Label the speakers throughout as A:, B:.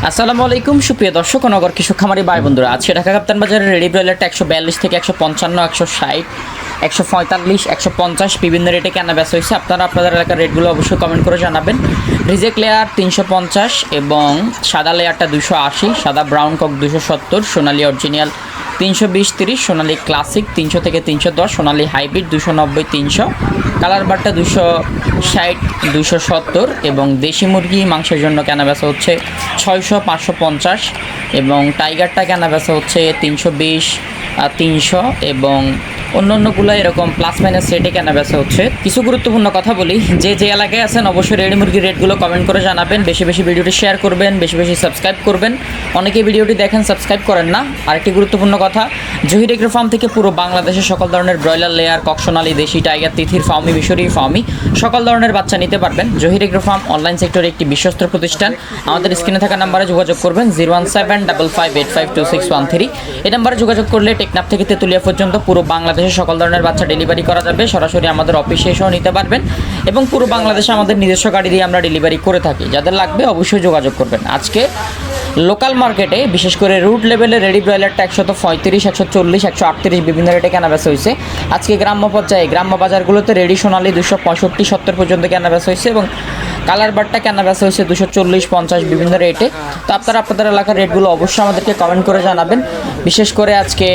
A: আসসালামু আলাইকুম সুপ্রিয় দর্শক ও নগর কৃষক খামারি ভাই বন্ধুরা, আজকে ঢাকা কাপ্তান বাজারে রেডি ব্রয়লারটা 142 থেকে 155, 160, 145, 150 বিভিন্ন রেটে কেনা বেচা হয়েছে। আপনারা আপনাদের এলাকার রেটগুলো অবশ্যই কমেন্ট করে জানাবেন। রিজেক্ট লেয়ার 350 এবং সাদা লেয়ারটা 280, সাদা ব্রাউন কক 270, সোনালি অরিজিনাল 320-30, সোনালি ক্লাসিক 300 থেকে 310, সোনালি হাইব্রিড 290, 300, কালার বারটা 260, 270 এবং দেশি মুরগি মাংসের জন্য কেনা বেচা হচ্ছে 600, 550 এবং টাইগারটা কেনা বেচা হচ্ছে 320, 300 এবং অন্যান্যগুলো এরকম প্লাস মাইনাস রেটে কেনা বেচা হচ্ছে। কিছু গুরুত্বপূর্ণ কথা বলি, যে এলাকায় আছেন অবশ্যই রেডি মুরগির রেটগুলো কমেন্ট করে জানাবেন। বেশি বেশি ভিডিওটি শেয়ার করবেন, বেশি বেশি সাবস্ক্রাইব করবেন। অনেকেই ভিডিওটি দেখেন সাবস্ক্রাইব করেন না। আরেকটি গুরুত্বপূর্ণ কথা, জহির এগ্রো ফার্ম থেকে পুরো বাংলাদেশে সকল ধরনের ব্রয়লার লেয়ার, ককসোনালি, দেশি, টাইগার, তিথির, ফার্মি, মিশরি, ফার্মি সকল ধরনের বাচ্চা নিতে পারবেন। জহির এগ্রো ফার্ম অনলাইন সেক্টরে একটি বিশ্বস্ত প্রতিষ্ঠান। আমাদের স্ক্রিনে থাকা নাম্বারে যোগাযোগ করবেন 01755852613। এই নাম্বারে যোগাযোগ করলে টেকনাফ থেকে তেতুলিয়া পর্যন্ত পুরো বাংলাদেশে সকল ধরনের বাচ্চা ডেলিভারি করা যাবে। সরাসরি আমাদের অফিসে এসেও নিতে পারবেন এবং পুরো বাংলাদেশে আমাদের নিজস্ব গাড়ি দিয়ে আমরা ডেলিভারি করে থাকি। যাদের লাগবে অবশ্যই যোগাযোগ করবেন। আজকে লোকাল মার্কেটে বিশেষ করে রুট লেভেলে রেডি ব্রয়লারটা 135, 140, 138 বিভিন্ন রেটে কেনা বেচা হয়েছে। আজকে গ্রাম্য পর্যায়ে গ্রাম্য বাজারগুলোতে রেডি সোনালি 265, 70 পর্যন্ত কেনা বেচা হয়েছে এবং কালার বারটা কেনা বেচা হয়েছে 240, 50 বিভিন্ন রেটে। তো আপনারা আপনাদের এলাকার রেটগুলো অবশ্যই আমাদেরকে কমেন্ট করে জানাবেন। বিশেষ করে আজকে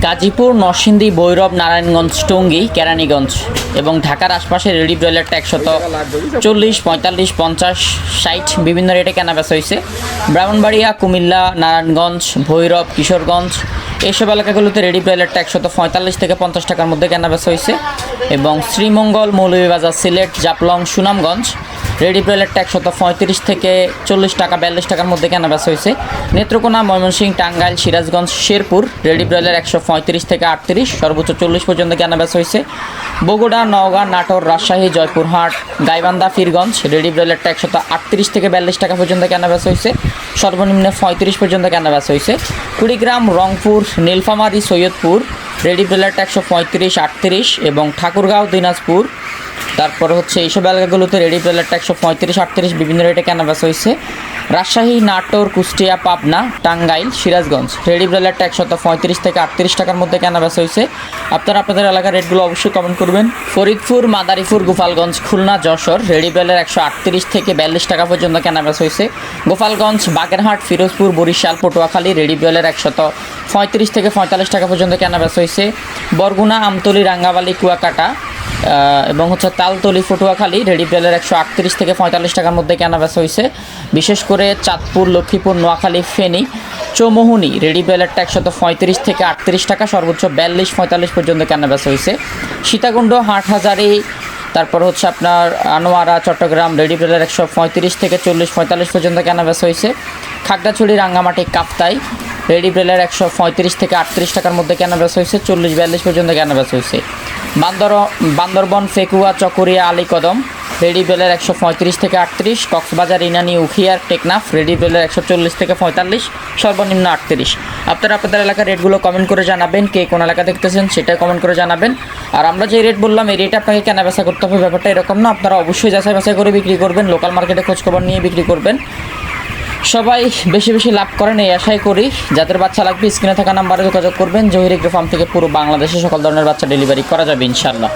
A: গাজীপুর, নরসিংদী, ভৈরব, নারায়ণগঞ্জ, টঙ্গী, কেরানীগঞ্জ এবং ঢাকার আশপাশে রেডি ব্রয়লারটা 140, 45, 50, 60 বিভিন্ন রেটে কেনা বেচা হয়েছে। ব্রাহ্মণবাড়িয়া, কুমিল্লা, নারায়ণগঞ্জ, ভৈরব, কিশোরগঞ্জ এইসব এলাকাগুলোতে রেডি ব্রয়লারটা 145 থেকে 50 টাকার মধ্যে কেনা বেচা হয়েছে এবং শ্রীমঙ্গল, মৌলভীবাজার, সিলেট, জাফলং, সুনামগঞ্জ রেডি ব্রয়লারটা 135 থেকে 40 টাকা, 42 টাকার মধ্যে কেনা বেচা হয়েছে। নেত্রকোনা, ময়মনসিংহ, টাঙ্গাইল, সিরাজগঞ্জ, শেরপুর রেডি ব্রয়লার 135 থেকে 38, সর্বোচ্চ 40 পর্যন্ত কেনা বেচা হয়েছে। বগুড়া, নওগাঁ, নাটোর, রাজশাহী, জয়পুরহাট, গাইবান্ধা, ফিরগঞ্জ রেডি ব্রয়লারটা 138 থেকে 42 টাকা পর্যন্ত কেনা বেচা হয়েছে। সর্বনিম্ন 35 পর্যন্ত কেনা বেচা হয়েছে। কুড়িগ্রাম, রংপুর, নীলফামারী, সৈয়দপুর রেডি ব্রয়লারটা 135, 38 এবং ঠাকুরগাঁও, দিনাজপুর তারপরে হচ্ছে এইসব এলাকাগুলোতে রেডি ব্রয়লারটা 135, 38 বিভিন্ন রেটে কেনা বেচা হয়েছে। রাজশাহী, নাটোর, কুষ্টিয়া, পাবনা, টাঙ্গাইল, সিরাজগঞ্জ রেডি ব্রয়লারটা 135 থেকে 38 টাকার মধ্যে কেনা বেচা হয়েছে। আপনারা আপনাদের এলাকার রেটগুলো অবশ্যই কমেন্ট করবেন। ফরিদপুর, মাদারীপুর, গোপালগঞ্জ, খুলনা, যশোর রেডি ব্রয়লার 138 থেকে 42 টাকা পর্যন্ত কেনা বেচা হয়েছে। গোপালগঞ্জ, বাগেরহাট, ফিরোজপুর, বরিশাল, পটুয়াখালী রেডি ব্রয়লার 135 থেকে 45 টাকা পর্যন্ত কেনা বেচা হয়েছে। বরগুনা, আমতলী, রাঙ্গাবালি, কুয়াকাটা এবং হচ্ছে তালতলি, পটুয়াখালী রেডি ব্রয়লার 138 থেকে 45 টাকার মধ্যে কেনা বেচা হয়েছে। বিশেষ করে চাঁদপুর, লক্ষ্মীপুর, নোয়াখালী, ফেনী, চৌমোহনী রেডি ব্রয়লারটা 135 থেকে 38 টাকা, সর্বোচ্চ 42-45 পর্যন্ত কেনা বেচা হয়েছে। সীতাকুণ্ড, হাটহাজারী, তারপর হচ্ছে আপনার আনোয়ারা, চট্টগ্রাম রেডি ব্রয়লার 135 থেকে 40-45 পর্যন্ত কেনা বেচা হয়েছে। খাগড়াছড়ি, রাঙ্গামাটি, কাপ্তাই রেডি ব্রয়লার 135 থেকে 38 টাকার মধ্যে কেনা বেচা হয়েছে। 40-42 পর্যন্ত কেনা বেচা হয়েছে। বান্দরবন, ফেকুয়া, চকরিয়া, আলীকদম রেডি ব্রয়লার 135 থেকে 38, কক্সবাজার, ইনানি, উখিয়ার, টেকনাফ রেডি ব্রয়লার 140 থেকে 45, সর্বনিম্ন 38। আপনারা আপনাদের এলাকার রেটগুলো কমেন্ট করে জানাবেন। কে কোন এলাকা দেখতেছেন সেটা কমেন্ট করে জানাবেন। আর আমরা যে রেট বললাম এই রেটে আপনাকে কেনা বেচা করতে হবে, ব্যাপারটা এরকম না। আপনারা অবশ্যই যাচাই বাছাই করে বিক্রি করবেন, লোকাল মার্কেটে খোঁজখবর নিয়ে বিক্রি করবেন। সবাই বেশি বেশি লাভ করেন এই আশাই করি। যাদের বাচ্চা লাগবে স্ক্রিনে থাকা নাম্বারে যোগাযোগ করবেন। জহির এগ্রো ফার্ম থেকে পুরো বাংলাদেশে সকল ধরনের বাচ্চা ডেলিভারি করা যাবে ইনশাআল্লাহ।